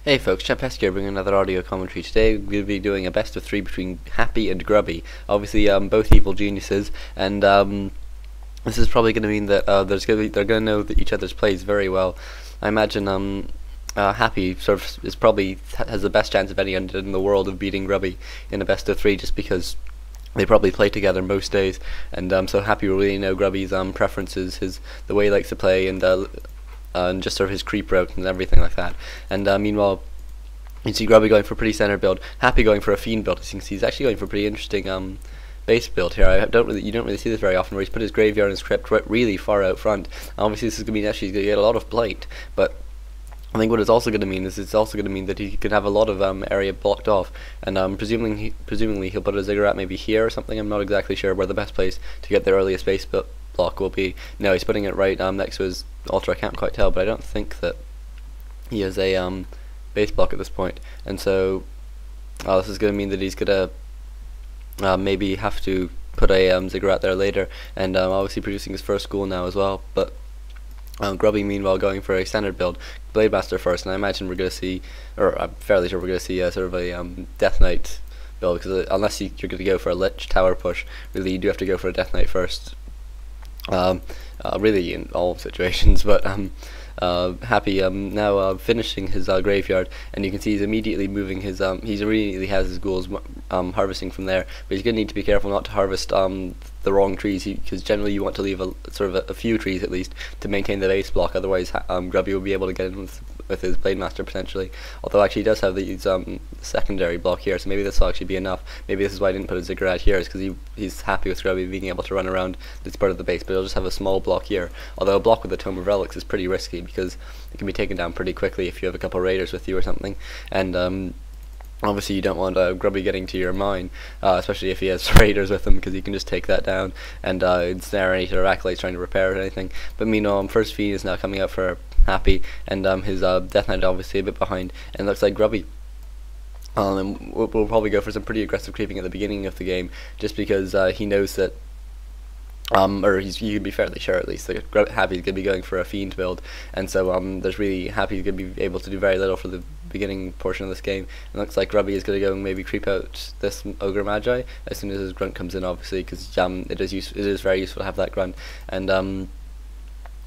Hey folks, Champesky here bringing another audio commentary. Today we'll be doing a best of three between Happy and Grubby. Obviously, both evil geniuses, and this is probably going to mean that they're going to know each other's plays very well. I imagine Happy sort of is probably has the best chance of any in the world of beating Grubby in a best of three, just because they probably play together most days, and so Happy will really know Grubby's preferences, the way he likes to play, and just sort of his creep route and everything like that. And meanwhile, you see Grubby going for a pretty center build, Happy going for a fiend build. As you can see, he's actually going for a pretty interesting base build here. You don't really see this very often, where he's put his graveyard and his crypt really far out front. Obviously, this is going to mean actually he's going to get a lot of blight, but I think what it's also going to mean is it's also going to mean that he could have a lot of area blocked off, and presumably he'll put a ziggurat maybe here or something. I'm not exactly sure where the best place to get the earliest base block will be. No, he's putting it right next to his altar. I can't quite tell, but I don't think that he has a base block at this point, and so this is going to mean that he's going to maybe have to put a ziggurat there later, and obviously producing his first ghoul now as well. But Grubby meanwhile going for a standard build, Blade Master first, and I imagine we're going to see, or I'm fairly sure we're going to see sort of a Death Knight build, because unless you're going to go for a Lich Tower push, really you do have to go for a Death Knight first. Really in all situations, but Happy now finishing his graveyard, and you can see he's immediately moving his he immediately has his ghouls harvesting from there, but he's going to need to be careful not to harvest the wrong trees, because generally you want to leave a few trees at least to maintain the base block, otherwise Grubby will be able to get in with his Blade Master potentially. Although actually he does have these secondary block here, so maybe this will actually be enough. Maybe this is why I didn't put a ziggurat here, is because he's happy with Grubby being able to run around this part of the base, but he'll just have a small block here. Although a block with the Tome of Relics is pretty risky, because it can be taken down pretty quickly if you have a couple of raiders with you or something, and obviously you don't want Grubby getting to your mine, especially if he has raiders with him, because he can just take that down and ensnare any sort of acolytes trying to repair it or anything. But meanwhile, first fiend is now coming out for Happy, and his Death Knight obviously a bit behind, and it looks like Grubby and we'll probably go for some pretty aggressive creeping at the beginning of the game, just because he knows that or you can be fairly sure at least that Happy's going to be going for a fiend build, and so there's really Happy's going to be able to do very little for the beginning portion of this game. It looks like Grubby is going to go and maybe creep out this Ogre Magi as soon as his grunt comes in, obviously, because it is very useful to have that grunt, and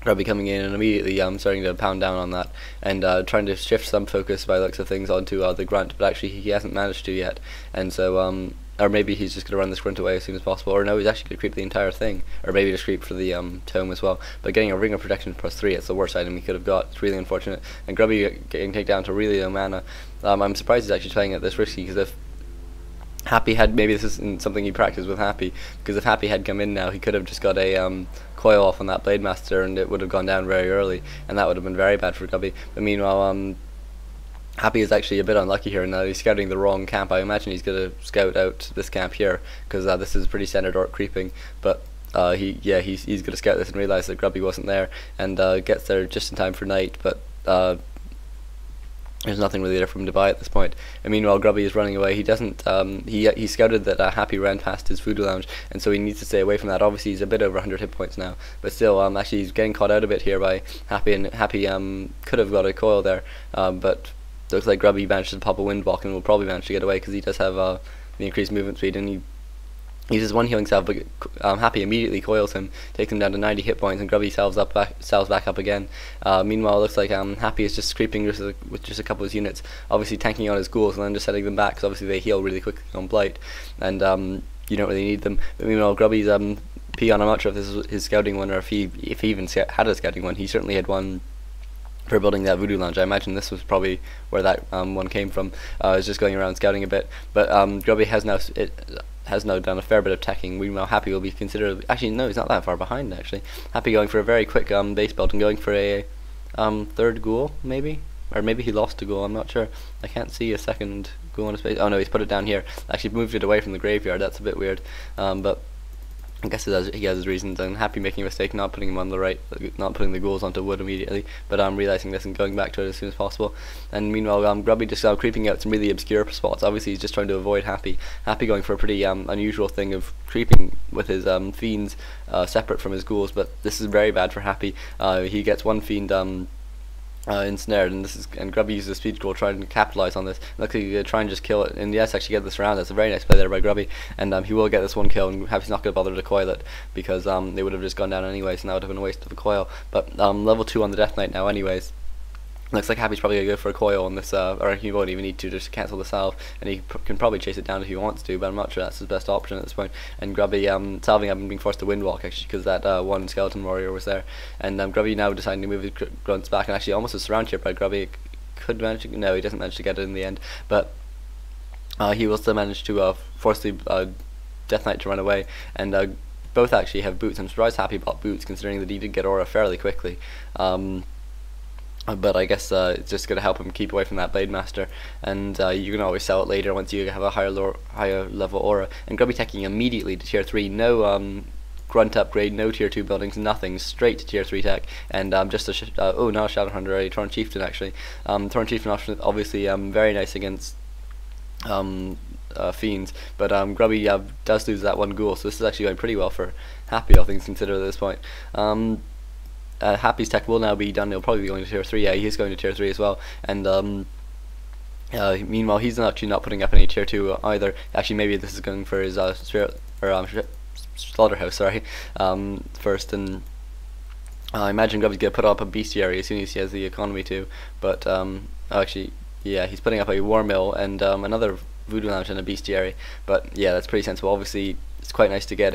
Grubby coming in and immediately starting to pound down on that, and trying to shift some focus by the looks of things onto the grunt, but actually he hasn't managed to yet, and so or maybe he's just going to run this grunt away as soon as possible, or no, he's actually going to creep the entire thing, or maybe just creep for the tome as well. But getting a Ring of Protection +3, it's the worst item he could have got. It's really unfortunate, and Grubby getting taken down to really low mana. I'm surprised he's actually playing it this risky, because if Happy had, maybe this isn't something he practiced with Happy, because if Happy had come in now, he could have just got a coil off on that Blade Master, and it would have gone down very early, and that would have been very bad for Grubby. But meanwhile, Happy is actually a bit unlucky here, and he's scouting the wrong camp. I imagine he's going to scout out this camp here, because this is pretty standard orc creeping, but he's going to scout this and realise that Grubby wasn't there, and gets there just in time for night, but there's nothing really there for him to buy at this point. And meanwhile, Grubby is running away. He doesn't. He scouted that Happy ran past his voodoo lounge, and so he needs to stay away from that. Obviously, he's a bit over 100 hit points now, but still, actually, he's getting caught out a bit here by Happy, and Happy could have got a coil there, but it looks like Grubby managed to pop a windwalk and will probably manage to get away, because he does have the increased movement speed, and he uses one healing salve, but Happy immediately coils him, takes him down to 90 hit points, and Grubby salves back up again. Meanwhile, it looks like Happy is just creeping with just a couple of his units, obviously tanking on his ghouls and then just setting them back, because obviously they heal really quickly on blight, and you don't really need them. But meanwhile, Grubby's peon, I'm not sure if this is his scouting one, or if he even had a scouting one. He certainly had one for building that voodoo lounge. I imagine this was probably where that one came from. It's just going around scouting a bit, but Grubby has now done a fair bit of teching. Meanwhile, Happy will be considerably, actually no, he's not that far behind actually. Happy going for a very quick base build and going for a third ghoul maybe, or maybe he lost a ghoul, I'm not sure. I can't see a second ghoul on his base. Oh no, he's put it down here. Actually moved it away from the graveyard. That's a bit weird, but I guess he has his reasons, and Happy making a mistake not putting him on the right, not putting the ghouls onto wood immediately, but realising this and going back to it as soon as possible. And meanwhile, Grubby just creeping out some really obscure spots. Obviously he's just trying to avoid Happy. Happy going for a pretty unusual thing of creeping with his fiends separate from his ghouls, but this is very bad for Happy. He gets one fiend ensnared, and Grubby uses a speed scroll trying to capitalize on this. Luckily, try and just kill it, and yes, actually get this round. That's a very nice play there by Grubby, and he will get this one kill, and Happy's not going to bother to coil it because they would have just gone down anyways, and that would have been a waste of a coil. But level 2 on the Death Knight now, anyways. Looks like Happy's probably going to go for a coil on this, or he won't even need to, just cancel the salve, and he can probably chase it down if he wants to, but I'm not sure that's his best option at this point. And Grubby salving up and being forced to windwalk, actually, because that one skeleton warrior was there. And Grubby now deciding to move his grunts back, and actually almost a surround here by Grubby. Could manage to, no, he doesn't manage to get it in the end, but he will still manage to force the Death Knight to run away, and both actually have boots. I'm surprised Happy bought boots, considering that he did get aura fairly quickly. But I guess it's just going to help him keep away from that Blade Master, and you can always sell it later once you have a higher level aura. And Grubby taking immediately to tier 3, no grunt upgrade, no tier 2 buildings, nothing, straight to tier 3 tech, and just a oh no, Shadowhunter, a Torn Chieftain actually. Torn Chieftain obviously very nice against fiends, but Grubby does lose that one ghoul, so this is actually going pretty well for Happy, all things considered at this point. Happy's tech will now be done. He'll probably be going to tier 3. Yeah, he's going to tier 3 as well. And meanwhile, he's actually not putting up any tier 2 either. Actually, maybe this is going for his spirit or slaughterhouse. Sorry, first. And I imagine Grubby's gonna put up a bestiary as soon as he has the economy to. But actually, yeah, he's putting up a war mill and another voodoo lounge and a bestiary. But yeah, that's pretty sensible. Obviously, it's quite nice to get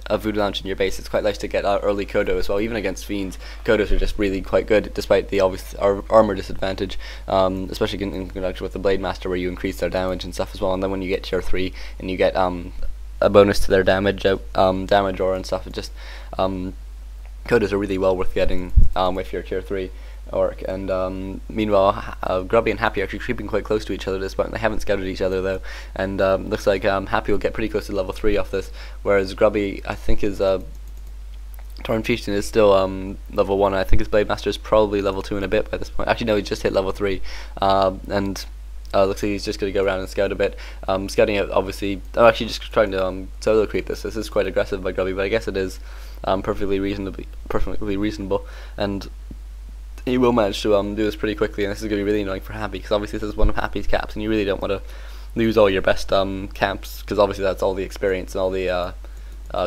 a voodoo lounge in your base. It's quite nice to get early Kodo as well. Even against fiends, Kodos are just really quite good, despite the obvious armor disadvantage, especially in conjunction with the Blade Master, where you increase their damage and stuff as well. And then when you get tier 3 and you get a bonus to their damage aura and stuff, it just Kodos are really well worth getting if you're tier 3 orc. And meanwhile, Grubby and Happy are actually creeping quite close to each other at this point. They haven't scouted each other though, and looks like Happy will get pretty close to level 3 off this, whereas Grubby, I think his Torn Chieftain is still level 1. I think his Blade Master is probably level 2 in a bit by this point. Actually no, he just hit level 3, and looks like he's just going to go around and scout a bit. Scouting out, obviously, I'm actually just trying to solo creep this. This is quite aggressive by Grubby, but I guess it is perfectly reasonable, and he will manage to do this pretty quickly. And this is going to be really annoying for Happy, because obviously this is one of Happy's caps, and you really don't want to lose all your best camps, because obviously that's all the experience and all the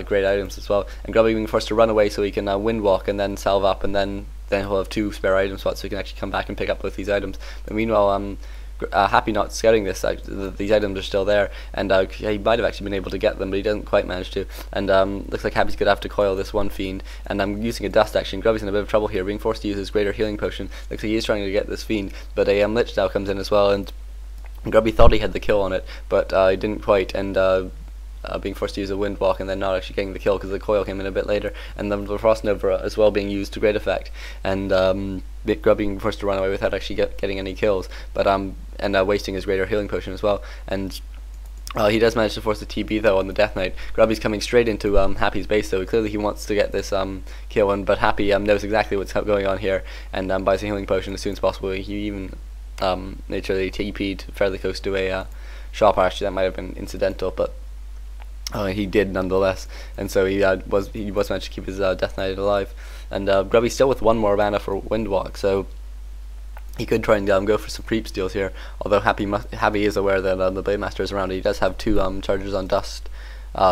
great items as well. And Grubby being forced to run away so he can windwalk and then salve up, and then he'll have 2 spare item spots, so he can actually come back and pick up both these items. But meanwhile, Happy not scouting this, these items are still there, and he might have actually been able to get them, but he doesn't quite manage to. And looks like Happy's going to have to coil this one fiend, and I'm using a dust action. Grubby's in a bit of trouble here, being forced to use his greater healing potion. Looks like he is trying to get this fiend, but a lich now comes in as well, and Grubby thought he had the kill on it, but he didn't quite, and being forced to use a windwalk and then not actually getting the kill because the coil came in a bit later, and then the Frost Nova as well being used to great effect, and Grubby being forced to run away without actually getting any kills, but and wasting his greater healing potion as well. And he does manage to force the TB though on the Death Knight. Grubby's coming straight into Happy's base, so clearly he wants to get this kill on, but Happy knows exactly what's going on here, and buys a healing potion as soon as possible. He even literally TP'd fairly close to a shop. Actually, that might have been incidental, but he did nonetheless, and so he was managed to keep his Death Knight alive. And Grubby's still with 1 more mana for Windwalk, so he could try and go for some creep steals here. Although Happy is aware that the Blade Master is around. He does have 2 charges on dust,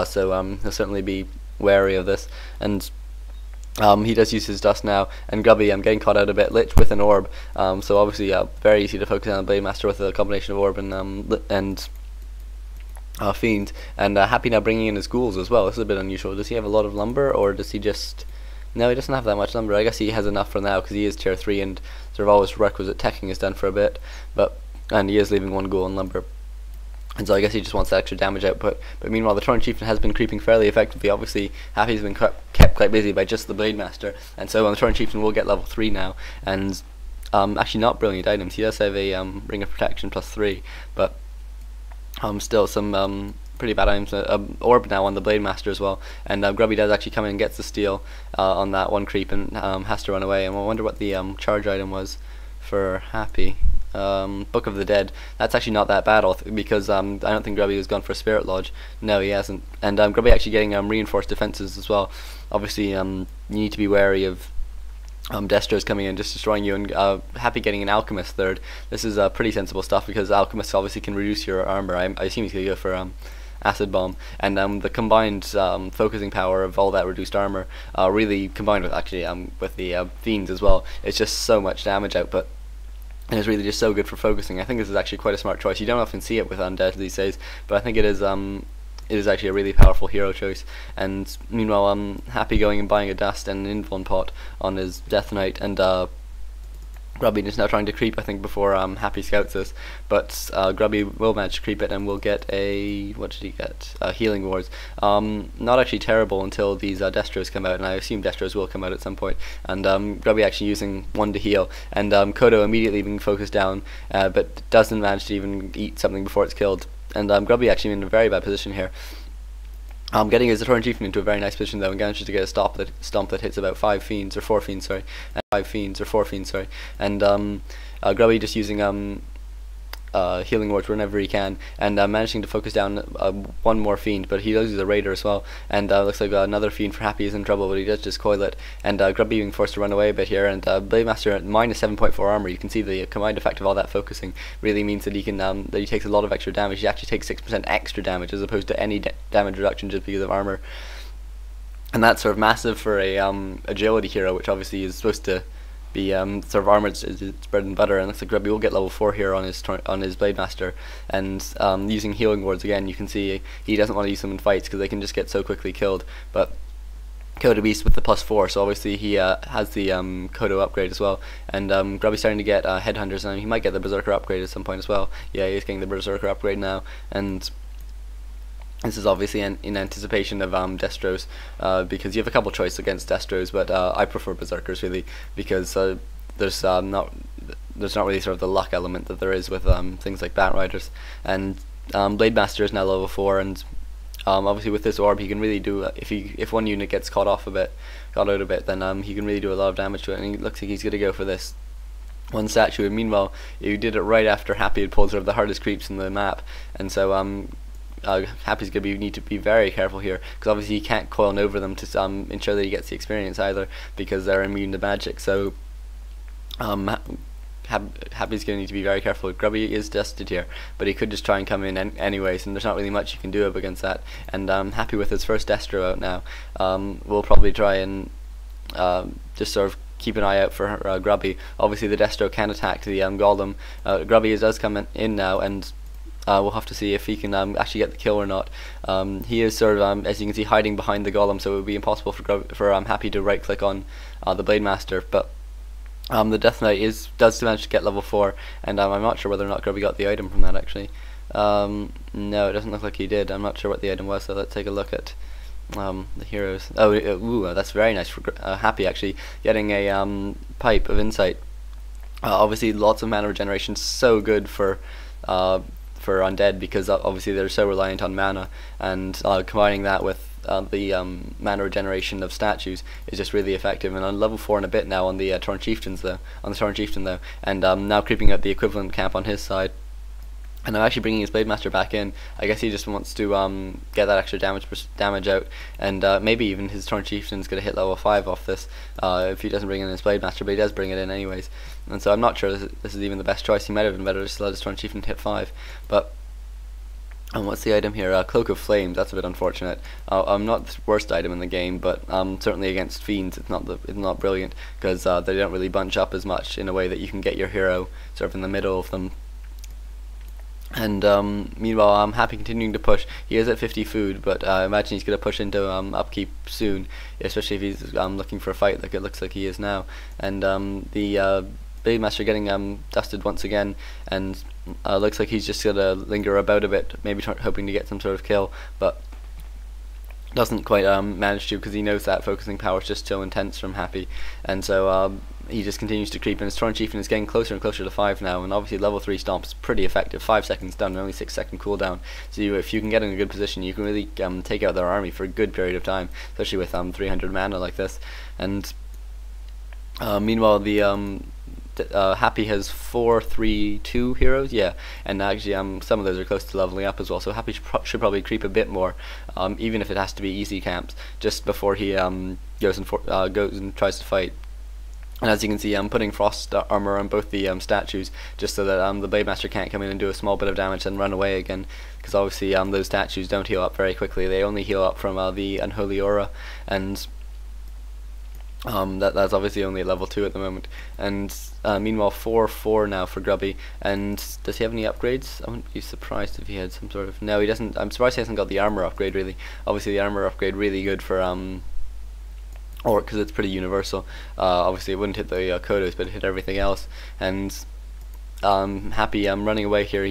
so he'll certainly be wary of this. And he does use his dust now, and Grubby getting caught out a bit. Lich with an orb, so obviously very easy to focus on the Blade Master with a combination of orb and fiend. And Happy now bringing in his ghouls as well. This is a bit unusual. Does he have a lot of lumber, or does he just... No, he doesn't have that much lumber. I guess he has enough for now because he is tier 3 and sort of always requisite teching is done for a bit, and he is leaving 1 ghoul in lumber, and so I guess he just wants that extra damage output. But meanwhile, the Torn Chieftain has been creeping fairly effectively. Obviously, Happy's been kept quite busy by just the Blade Master, and so the Torn Chieftain will get level 3 now, and actually not brilliant items. He does have a Ring of Protection +3, but still some pretty bad items. Orb now on the Blade Master as well, and Grubby does actually come in and gets the steal on that one creep, and has to run away. And I wonder what the charge item was for Happy. Book of the Dead. That's actually not that bad, because I don't think Grubby has gone for a Spirit Lodge. No, he hasn't. And Grubby actually getting reinforced defenses as well. Obviously, you need to be wary of Destro's coming in, just destroying you, and Happy getting an Alchemist third. This is pretty sensible stuff, because Alchemist obviously can reduce your armor. I assume he's going to go for Acid Bomb, and the combined focusing power of all that reduced armor, really combined with actually with the Fiends as well, it's just so much damage output. And it's really just so good for focusing. I think this is actually quite a smart choice. You don't often see it with Undead these days, but I think it is actually a really powerful hero choice. And meanwhile, Happy going and buying a Dust and an Invuln pot on his Death Knight, and Grubby is now trying to creep, I think, before Happy scouts this, but Grubby will manage to creep it and will get a, what did he get? Healing Wards. Not actually terrible until these Destros come out, and I assume Destros will come out at some point, and Grubby actually using one to heal, and Kodo immediately being focused down, but doesn't manage to even eat something before it's killed, and Grubby actually in a very bad position here. Getting his Torrent Chieftain into a very nice position though, and manages to get a stomp that hits about 5 fiends, or 4 fiends, sorry, and 5 fiends, or 4 fiends, sorry, and Grubby just using Healing Wards whenever he can, and managing to focus down one more fiend, but he does use a Raider as well, and looks like another fiend for Happy is in trouble, but he does just coil it, and Grubby being forced to run away a bit here, and Blademaster at minus 7.4 armor. You can see the combined effect of all that focusing really means that he can that he takes a lot of extra damage. He actually takes 6% extra damage as opposed to any damage reduction just because of armor, and that's sort of massive for a agility hero, which obviously is supposed to be sort of armored is its bread and butter. And looks like Grubby will get level 4 here on his Blademaster, and using Healing Wards again. You can see he doesn't want to use them in fights because they can just get so quickly killed, but Kodo Beast with the +4, so obviously he has the Kodo upgrade as well, and Grubby's starting to get Headhunters, and he might get the Berserker upgrade at some point as well. Yeah, he's getting the Berserker upgrade now, and this is obviously in anticipation of Destros, because you have a couple choices against Destros, but I prefer Berserkers really, because there's not really sort of the luck element that there is with things like Bat Riders, and Blademaster is now level 4, and obviously with this orb he can really do, if one unit gets caught out a bit, then he can really do a lot of damage to it, and it looks like he's going to go for this one statue. And meanwhile, he did it right after Happy had pulled sort of the hardest creeps in the map, and so Happy's going to need to be very careful here, because obviously he can't coil over them to ensure that he gets the experience either, because they're immune to magic. So Happy's going to need to be very careful. Grubby is dusted here, but he could just try and come in anyways, and there's not really much you can do up against that. And Happy with his first Destro out now will probably try and just sort of keep an eye out for Grubby. Obviously the Destro can attack the Golem. Grubby does come in now, and we'll have to see if he can actually get the kill or not. He is sort of, as you can see, hiding behind the Golem, so it would be impossible for Happy to right click on the Blademaster, but the Death Knight does manage to get level 4, and I'm not sure whether or not Grubby got the item from that actually. No, it doesn't look like he did. I'm not sure what the item was, so let's take a look at the heroes. Oh, ooh, that's very nice for Happy actually, getting a Pipe of Insight. Obviously lots of mana regeneration, so good for Undead, because obviously they're so reliant on mana, and combining that with the mana regeneration of statues is just really effective. And on level 4 and a bit now on the Torrent Chieftain though, and now creeping up the equivalent camp on his side. And I'm actually bringing his Blademaster back in. I guess he just wants to get that extra damage out, and maybe even his Torrent Chieftain's going to hit level 5 off this if he doesn't bring in his Blademaster, but he does bring it in anyways. And so I'm not sure this is even the best choice. He might have been better just to let his Torrent Chieftain hit 5. But what's the item here? Cloak of Flames. That's a bit unfortunate. Not the worst item in the game, but certainly against fiends it's not brilliant, because they don't really bunch up as much in a way that you can get your hero sort of in the middle of them. And meanwhile, I'm Happy continuing to push. He is at 50 food, but I imagine he's going to push into upkeep soon, especially if he's looking for a fight like it looks like he is now. And the Blademaster getting dusted once again, and looks like he's just going to linger about a bit, maybe hoping to get some sort of kill, but doesn't quite manage to, because he knows that focusing power is just so intense from Happy. And so he just continues to creep, and his Torrent Chieftain is getting closer and closer to 5 now, and obviously level 3 stomp is pretty effective. 5 seconds done, and only 6-second cooldown, so if you can get in a good position, you can really take out their army for a good period of time, especially with 300 mana like this. And meanwhile the Happy has 4, 3, 2 heroes, yeah, and actually some of those are close to leveling up as well, so Happy should probably creep a bit more, even if it has to be easy camps, just before he goes and tries to fight. And as you can see, I'm putting frost armor on both the statues, just so that the Blade Master can't come in and do a small bit of damage and run away again. Because obviously those statues don't heal up very quickly. They only heal up from the Unholy Aura, and that's obviously only at level 2 at the moment. And meanwhile, 4-4 now for Grubby. And does he have any upgrades? I wouldn't be surprised if he had some sort of... No, he doesn't. I'm surprised he hasn't got the armor upgrade, really. Obviously the armor upgrade really good for Orc, because it's pretty universal. Obviously it wouldn't hit the Kodos, but it hit everything else. And Happy running away here.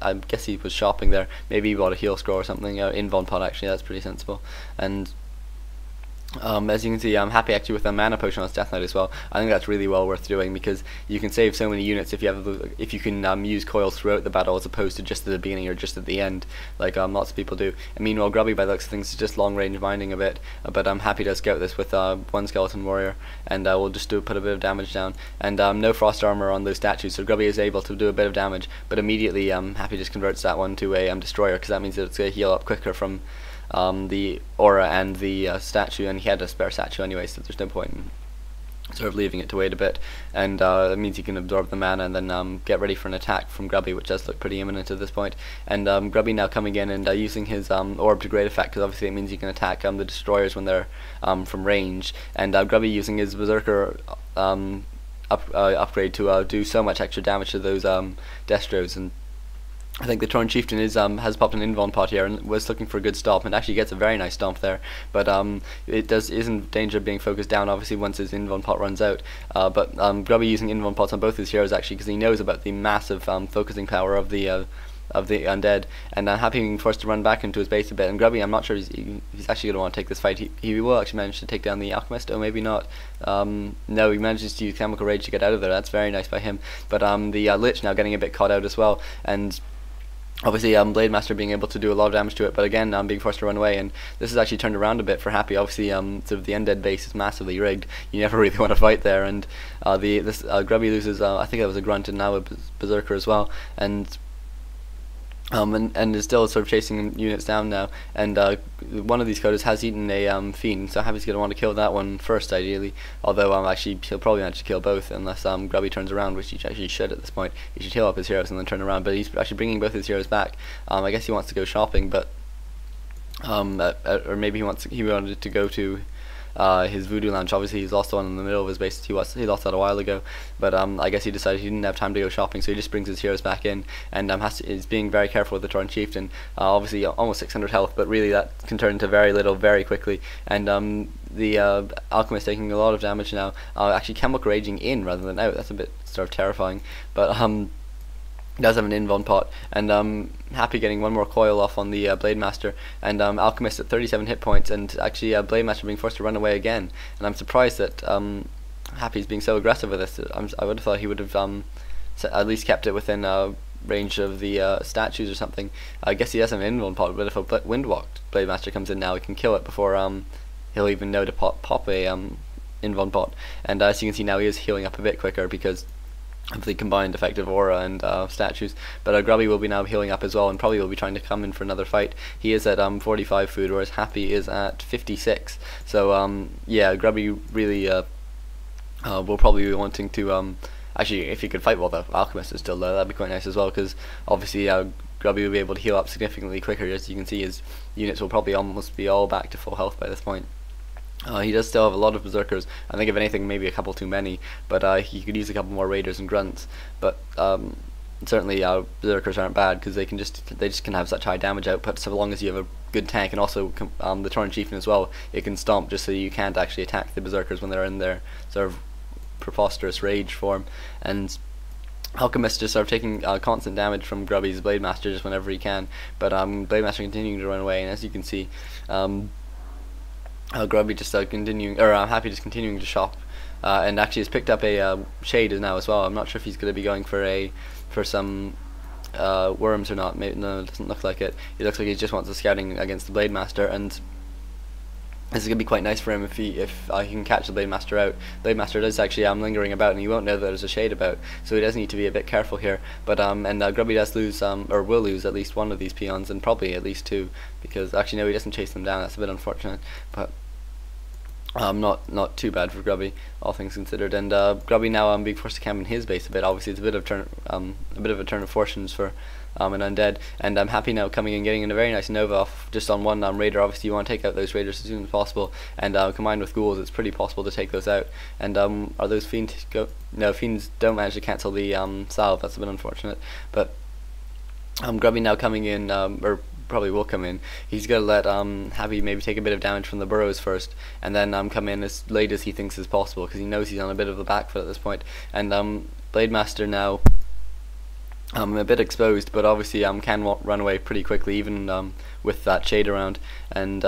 I guess he was shopping there. Maybe he bought a heal scroll or something. Invuln pot, actually, that's pretty sensible. And as you can see, I'm Happy actually with a mana potion on his Death Knight as well. I think that's really well worth doing, because you can save so many units if you can use coils throughout the battle as opposed to just at the beginning or just at the end, like lots of people do. And meanwhile, Grubby, by the looks of things, is just long range mining a bit, but I'm Happy to scout this with one skeleton warrior, and we'll just put a bit of damage down. And no frost armor on those statues, so Grubby is able to do a bit of damage, but immediately Happy just converts that one to a destroyer, because that means that it's going to heal up quicker from the aura and the statue, and he had a spare statue anyway, so there's no point in sort of leaving it to wait a bit. And that means he can absorb the mana and then get ready for an attack from Grubby, which does look pretty imminent at this point. And Grubby now coming in and using his orb to great effect, because obviously it means he can attack the destroyers when they're from range. And Grubby using his berserker upgrade to do so much extra damage to those Destros. And I think the Torn Chieftain has popped an Invuln pot here and was looking for a good stomp, and actually gets a very nice stomp there. But it is in danger of being focused down, obviously, once his Invuln pot runs out. But Grubby using Invuln pots on both his heroes, actually, because he knows about the massive focusing power of the undead, and Happy being forced to run back into his base a bit. And Grubby, I'm not sure he's actually going to want to take this fight. He will actually manage to take down the Alchemist, or maybe not. No, he manages to use Chemical Rage to get out of there. That's very nice by him. But the Lich now getting a bit caught out as well, and obviously Blade Master being able to do a lot of damage to it, but again being forced to run away. And this has actually turned around a bit for Happy. Obviously sort of the undead base is massively rigged. You never really want to fight there, and Grubby loses I think that was a Grunt and now a Berserker as well, and is still sort of chasing units down now. And one of these Kodos has eaten a Fiend, so Happy's going to want to kill that one first, ideally. Although actually he'll probably manage to kill both, unless Grubby turns around, which he actually should at this point. He should heal up his heroes and then turn around, but he's actually bringing both his heroes back. I guess he wants to go shopping, but or maybe he wanted to go to his Voodoo Lounge. Obviously he's lost the one in the middle of his base. He lost that a while ago, but I guess he decided he didn't have time to go shopping, so he just brings his heroes back in, and is being very careful with the Torn Chieftain. Obviously almost 600 health, but really that can turn into very little very quickly. And the Alchemist taking a lot of damage now, actually Chemical Raging in rather than out. That's a bit sort of terrifying, but he does have an Invuln pot, and Happy getting one more coil off on the Blade Master, and Alchemist at 37 hit points, and actually Blade Master being forced to run away again. And I'm surprised that Happy's being so aggressive with this. I would have thought he would have at least kept it within range of the statues or something. I guess he has an Invuln pot, but if a Windwalked Blade Master comes in now, he can kill it before he'll even know to pop a Invuln pot. And as you can see now, he is healing up a bit quicker because of the combined effective aura and statues. But Grubby will be now healing up as well, and probably will be trying to come in for another fight. He is at 45 food, whereas Happy is at 56. So yeah, Grubby really will probably be wanting to actually, if he could fight while the Alchemist is still there, that'd be quite nice as well, because obviously Grubby will be able to heal up significantly quicker. As you can see, his units will probably almost be all back to full health by this point. He does still have a lot of Berserkers. I think if anything, maybe a couple too many, but he could use a couple more Raiders and Grunts. But certainly Berserkers aren't bad, because they just can have such high damage output, so long as you have a good tank. And also the Torn Chieftain as well, it can stomp just so you can't actually attack the Berserkers when they're in their sort of preposterous rage form. And Alchemist just sort of taking constant damage from Grubby's Blade Master just whenever he can, but Blade Master continuing to run away. And as you can see, Grubby just Happy just continuing to shop, and actually has picked up a Shade now as well. I'm not sure if he's going to be going for some worms or not. Maybe, no, it doesn't look like it. He looks like he just wants a scouting against the Blade Master, and this is going to be quite nice for him if he can catch the Blade Master out. Blade Master does actually lingering about, and he won't know that there's a Shade about, so he does need to be a bit careful here. But Grubby does lose or will lose at least one of these peons, and probably at least two, because actually no, he doesn't chase them down. That's a bit unfortunate, but Not too bad for Grubby, all things considered. And Grubby now being forced to camp in his base a bit. Obviously, it's a bit of a turn of fortunes for an undead. And I'm Happy now coming and getting in a very nice Nova off just on one raider. Obviously, you want to take out those raiders as soon as possible. And combined with ghouls, it's pretty possible to take those out. And are those fiends go? No, fiends don't manage to cancel the salve. That's a bit unfortunate. But Grubby now coming in, or probably will come in. He's going to let Happy maybe take a bit of damage from the burrows first, and then come in as late as he thinks is possible, because he knows he's on a bit of a back foot at this point. And Blade Master now a bit exposed, but obviously can run away pretty quickly, even with that shade around. And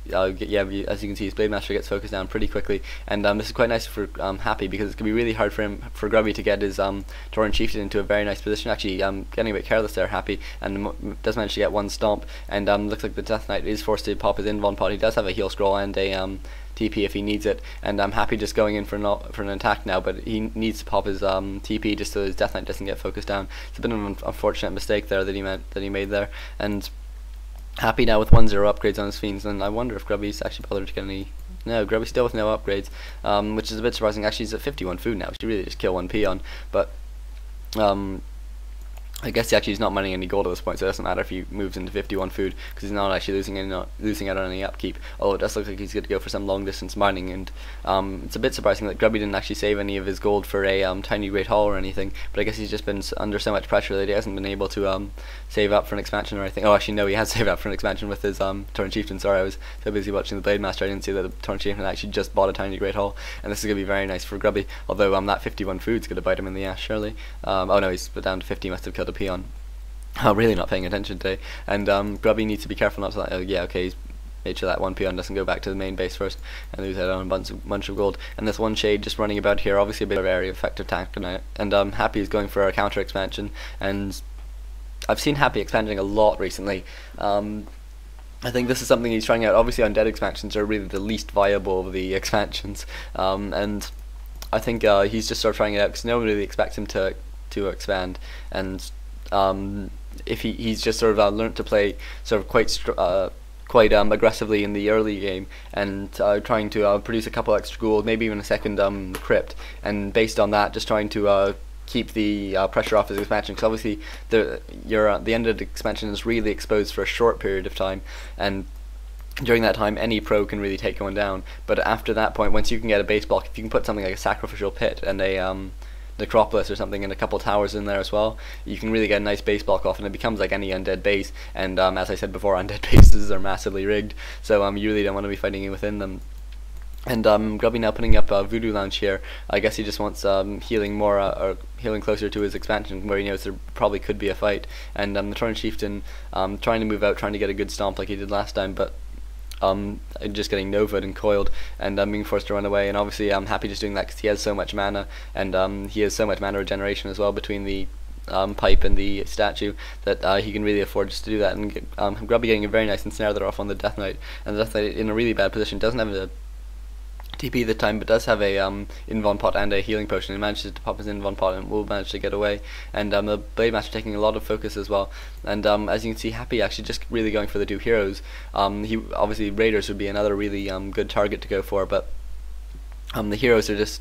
yeah, as you can see, his Blade Master gets focused down pretty quickly, and this is quite nice for Happy, because it's going to be really hard for Grubby to get his Tauren Chieftain into a very nice position. Actually, getting a bit careless there, Happy, and does manage to get one stomp, and looks like the Death Knight is forced to pop his Invuln pot. He does have a heal scroll and a TP if he needs it, and Happy just going in for an attack now, but he needs to pop his TP just so his Death Knight doesn't get focused down. It's a bit of an unfortunate mistake there that he made there, and Happy now with 1-0 upgrades on his fiends, and I wonder if Grubby's actually bothered to get any. No, Grubby's still with no upgrades, which is a bit surprising. Actually, he's at 51 food now, which he really just kill 1p on, but I guess he actually is not mining any gold at this point, so it doesn't matter if he moves into 51 food, because he's not actually losing out on any upkeep. Although it does look like he's going to go for some long distance mining, and it's a bit surprising that Grubby didn't actually save any of his gold for a tiny great hall or anything. But I guess he's just been under so much pressure that he hasn't been able to save up for an expansion or anything. Oh, actually no, he has saved up for an expansion with his Tauren Chieftain. Sorry, I was so busy watching the Blade Master I didn't see that the Tauren Chieftain actually just bought a tiny great hall, and this is going to be very nice for Grubby. Although that 51 food's going to bite him in the ass surely. Oh no, he's put down to 50. Must have killed a peon. Really not paying attention today. And Grubby needs to be careful not to. Oh yeah, okay, he's made sure that one peon doesn't go back to the main base first and lose out on a bunch of gold. And this one shade just running about here, obviously a bit of area effective tank tonight. And Happy is going for a counter expansion, and I've seen Happy expanding a lot recently. I think this is something he's trying out. Obviously, undead expansions are really the least viable of the expansions, and I think he's just sort of trying it out because no one really expects him to expand. And if he's just sort of learnt to play sort of quite aggressively in the early game, and trying to produce a couple extra ghouls, maybe even a second crypt, and based on that just trying to keep the pressure off his expansion, because obviously the end of the expansion is really exposed for a short period of time, and during that time any pro can really take one down. But after that point, once you can get a base block, if you can put something like a sacrificial pit and a necropolis or something and a couple towers in there as well, you can really get a nice base block off, and it becomes like any undead base. And as I said before, undead bases are massively rigged, so you really don't want to be fighting within them. And Grubby now putting up Voodoo Lounge here. I guess he just wants healing more, or healing closer to his expansion, where he knows there probably could be a fight. And the Tauren Chieftain trying to move out, trying to get a good stomp like he did last time, but just getting Nova'd and coiled, and being forced to run away. And obviously I'm Happy just doing that because he has so much mana, and he has so much mana regeneration as well between the pipe and the statue, that he can really afford just to do that. And Grubby getting a very nice ensnare there off on the Death Knight, and the Death Knight in a really bad position, doesn't have a TP this time, but does have a Invuln pot and a healing potion. He manages to pop his Invuln pot and will manage to get away. And the Blade Master taking a lot of focus as well. And as you can see, Happy actually just really going for the two heroes. He obviously Raiders would be another really good target to go for, but the heroes are just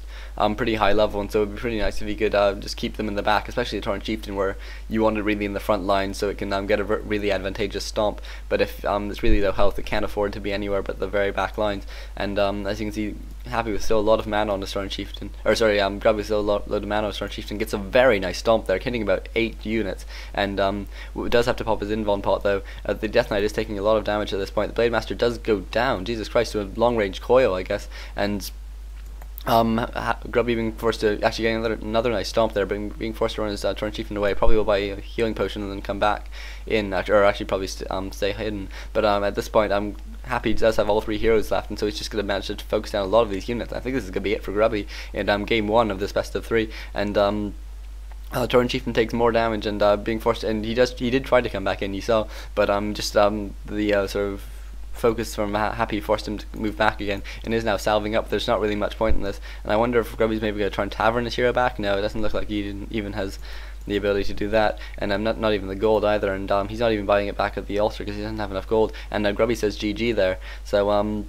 pretty high level, and so it would be pretty nice if you could just keep them in the back, especially the Tauren Chieftain, where you want it really in the front line so it can get a really advantageous stomp. But if it's really low health, it can't afford to be anywhere but the very back lines. And as you can see, Happy with still a lot of mana on the Tauren Chieftain, or sorry, Grubby with still a load of mana on the Tauren Chieftain, gets a very nice stomp there, hitting about 8 units, and does have to pop his Invuln pot though. The Death Knight is taking a lot of damage at this point. The Blade Master does go down, Jesus Christ, to a long range coil, I guess, and Grubby being forced to actually getting another nice stomp there, but being forced to run his Tauren Chieftain away. Probably will buy a healing potion and then come back in, or actually probably stay hidden. But at this point, I'm Happy does have all 3 heroes left, and so he's just going to manage to focus down a lot of these units. I think this is going to be it for Grubby in game 1 of this best of 3. And Tauren Chieftain takes more damage, and being forced, and he did try to come back in, you saw, but the sort of focus from Happy forced him to move back again, and is now salving up. There's not really much point in this, and I wonder if Grubby's maybe going to try and tavern his hero back. No, it doesn't look like he even has the ability to do that, and not even the gold either, and he's not even buying it back at the altar because he doesn't have enough gold. And Grubby says GG there, so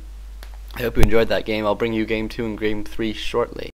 I hope you enjoyed that game. I'll bring you game 2 and game 3 shortly.